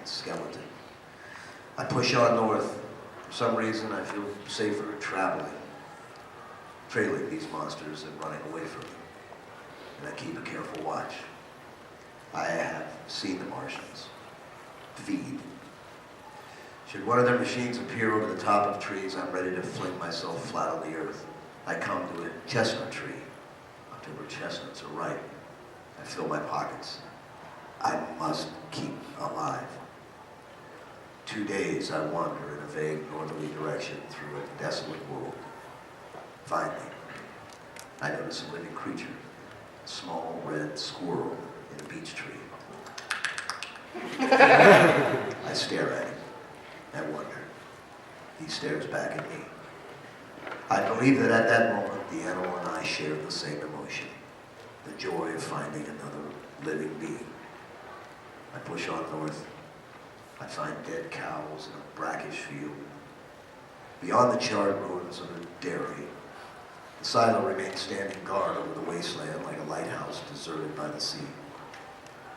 skeleton. I push on north. For some reason, I feel safer traveling, trailing these monsters and running away from them. And I keep a careful watch. I have seen the Martians feed. Should one of their machines appear over the top of trees, I'm ready to fling myself flat on the earth. I come to a chestnut tree. October chestnuts are ripe. I fill my pockets. I must keep alive. 2 days I wander in a vague northerly direction through a desolate world. Finally, I notice a living creature, a small red squirrel in a beech tree. I stare at him. I wonder. He stares back at me. I believe that at that moment, the animal and I share the same emotion, the joy of finding another living being. I push on north. I find dead cows in a brackish field. Beyond the charred ruins of a dairy, the silo remains standing guard over the wasteland like a lighthouse deserted by the sea.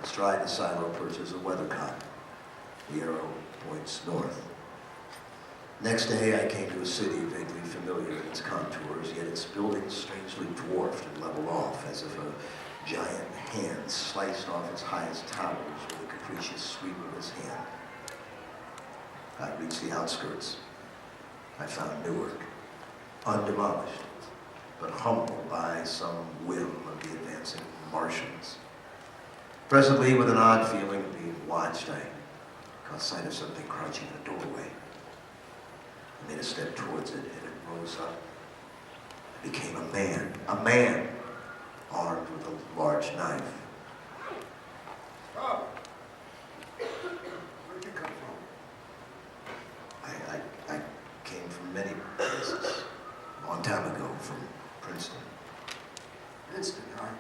Astride the silo perches a weathercock. The arrow points north. Next day, I came to a city vaguely familiar in its contours, yet its buildings strangely dwarfed and leveled off, as if a giant hand sliced off its highest towers with a capricious sweep of his hand. I reached the outskirts. I found Newark, undemolished, but humbled by some whim of the advancing Martians. Presently, with an odd feeling of being watched, I caught sight of something crouching in a doorway. I made a step towards it, and it rose up. It became a man, armed with a large knife. Oh, where'd you come from? I came from many places, a long time ago, from Princeton. Princeton, huh?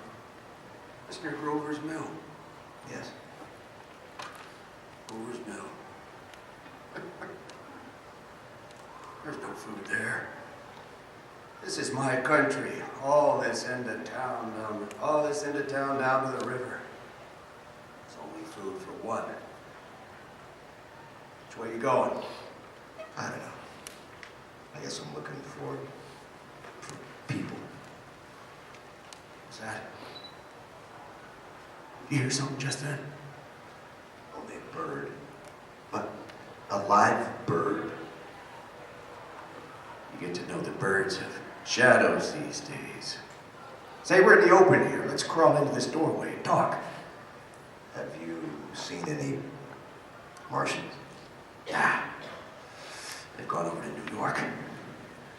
That's near Grover's Mill. Yes. Grover's Mill. There's no food there. This is my country. All this end of town down to the river. There's only food for one. Which way you going? I don't know. I guess I'm looking for people. What's that? You hear something just then? Only a bird. But a live bird. You get to know the birds have shadows these days. Say, we're in the open here. Let's crawl into this doorway and talk. Have you seen any Martians? Yeah. They've gone over to New York.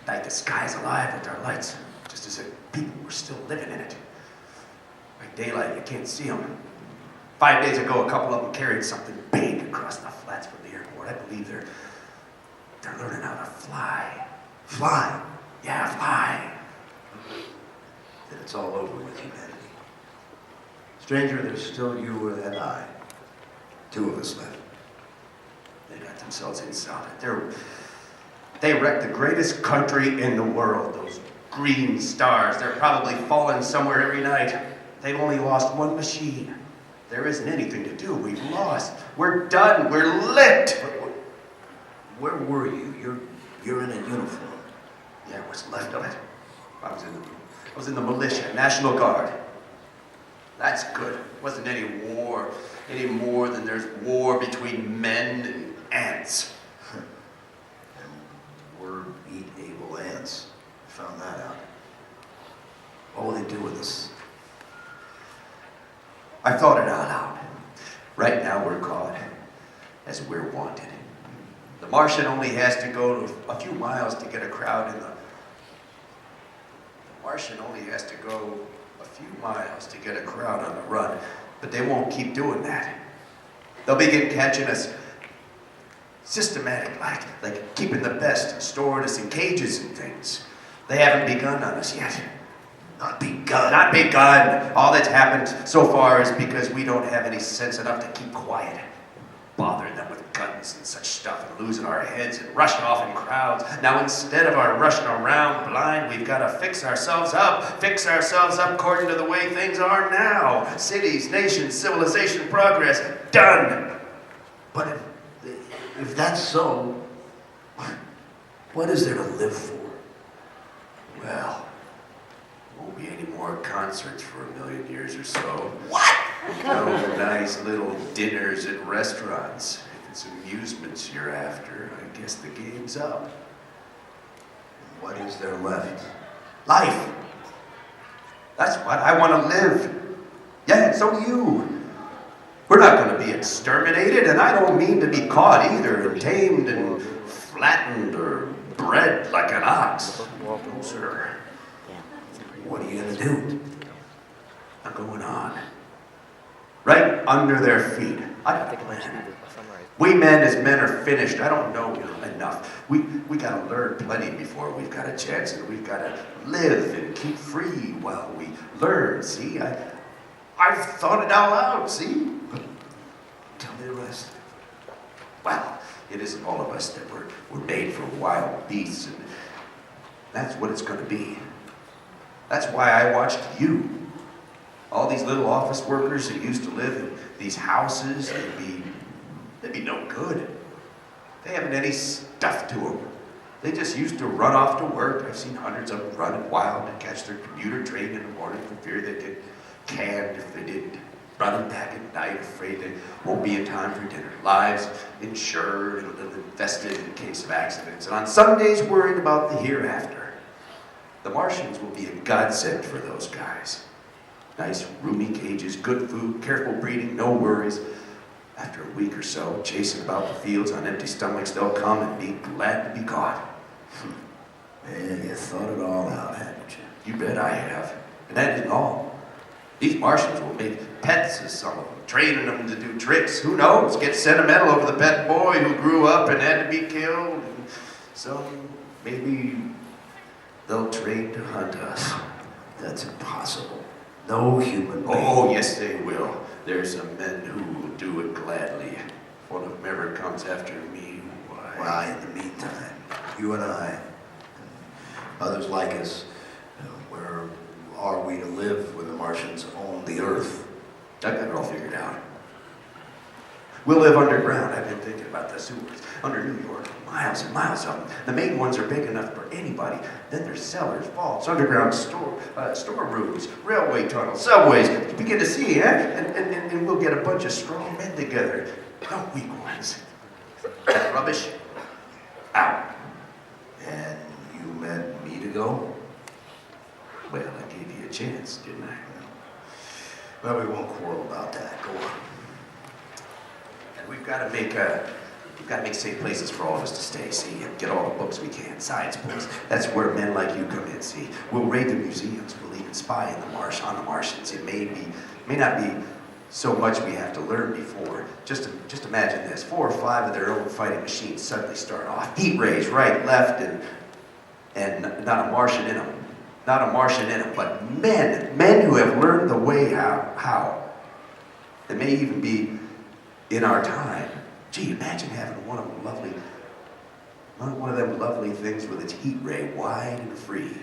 Light the skies alive with their lights, just as if people were still living in it. By daylight, you can't see them. 5 days ago, a couple of them carried something big across the flats from the airport. I believe they're learning how to fly. Fly. Yeah, fly. Then it's all over with humanity. Stranger, there's still you and I. 2 of us left. They got themselves insulted. They wrecked the greatest country in the world. Those green stars, they're probably falling somewhere every night. They've only lost one machine. There isn't anything to do. We've lost. We're done. We're licked. Where were you? You're in a uniform. Yeah, what's left of it. I was in the militia, National Guard. That's good. Wasn't any war, any more than there's war between men and ants. And we're eat able ants. Found that out. What will they do with us? I thought it all out. Right now we're caught as we're wanted. The Martian only has to go a few miles to get a crowd in the Martian only has to go a few miles to get a crowd on the run, but they won't keep doing that. They'll begin catching us systematic, like keeping the best, storing us in cages and things. They haven't begun on us yet. Not begun. Not begun. All that's happened so far is because we don't have any sense enough to keep quiet. Bothering them with guns and such stuff and losing our heads and rushing off in crowds. Now instead of our rushing around blind, we've got to fix ourselves up according to the way things are now. Cities, nations, civilization, progress, done. But if that's so, what is there to live for? Well, won't be any more concerts for 1,000,000 years or so. What? No nice little dinners at restaurants. If it's amusements you're after, I guess the game's up. What is there left? Life. That's what I want to live. Yeah, and so do you. We're not going to be exterminated, and I don't mean to be caught either, and tamed and flattened or bred like an ox. No, sir. What are you gonna do? I'm going on. Right under their feet. I got a plan. We men as men are finished. I don't know enough. We gotta learn plenty before we've got a chance, and we've gotta live and keep free while we learn, see? I've thought it out loud, see? Tell me the rest. Well, it isn't all of us that we're made for wild beasts, and that's what it's gonna be. That's why I watched you. All these little office workers who used to live in these houses, they'd be no good. They haven't any stuff to them. They just used to run off to work. I've seen hundreds of them running wild to catch their commuter train in the morning for fear they'd get canned if they didn't. Running back at night, afraid they won't be in time for dinner. Lives insured and a little invested in case of accidents. And on Sundays, worried about the hereafter. The Martians will be a godsend for those guys. Nice, roomy cages, good food, careful breeding, no worries. After a week or so, chasing about the fields on empty stomachs, they'll come and be glad to be caught. Man, you thought it all out, hadn't you? You bet I have. And that isn't all. These Martians will make pets of some of them, training them to do tricks. Who knows? Get sentimental over the pet boy who grew up and had to be killed. And some, maybe they'll train to hunt us. That's impossible. No human being. Oh, yes, they will. There's some men who will do it gladly. If one of them ever comes after me, why, in the meantime, you and I, and others like us, where are we to live when the Martians own the Earth? I've got it all figured out. We'll live underground. I've been thinking about the sewers. Under New York, miles and miles of them. The main ones are big enough for anybody. Then there's cellars, vaults, underground storerooms, railway tunnels, subways. You begin to see, and we'll get a bunch of strong men together. No weak ones. That rubbish, out. And you meant me to go? Well, I gave you a chance, didn't I? Well, we won't quarrel about that. Go on. And we've got to make safe places for all of us to stay, see, and get all the books we can, science books. That's where men like you come in, see. We'll raid the museums. We'll even spy in on the Martians. It may not be so much we have to learn before. Just imagine this: 4 or 5 of their own fighting machines suddenly start off, heat rays right, left, and not a Martian in them. Not a Martian in them, but men who have learned the way how. It may even be in our time. Gee, imagine having one of them lovely things with its heat ray wide and free.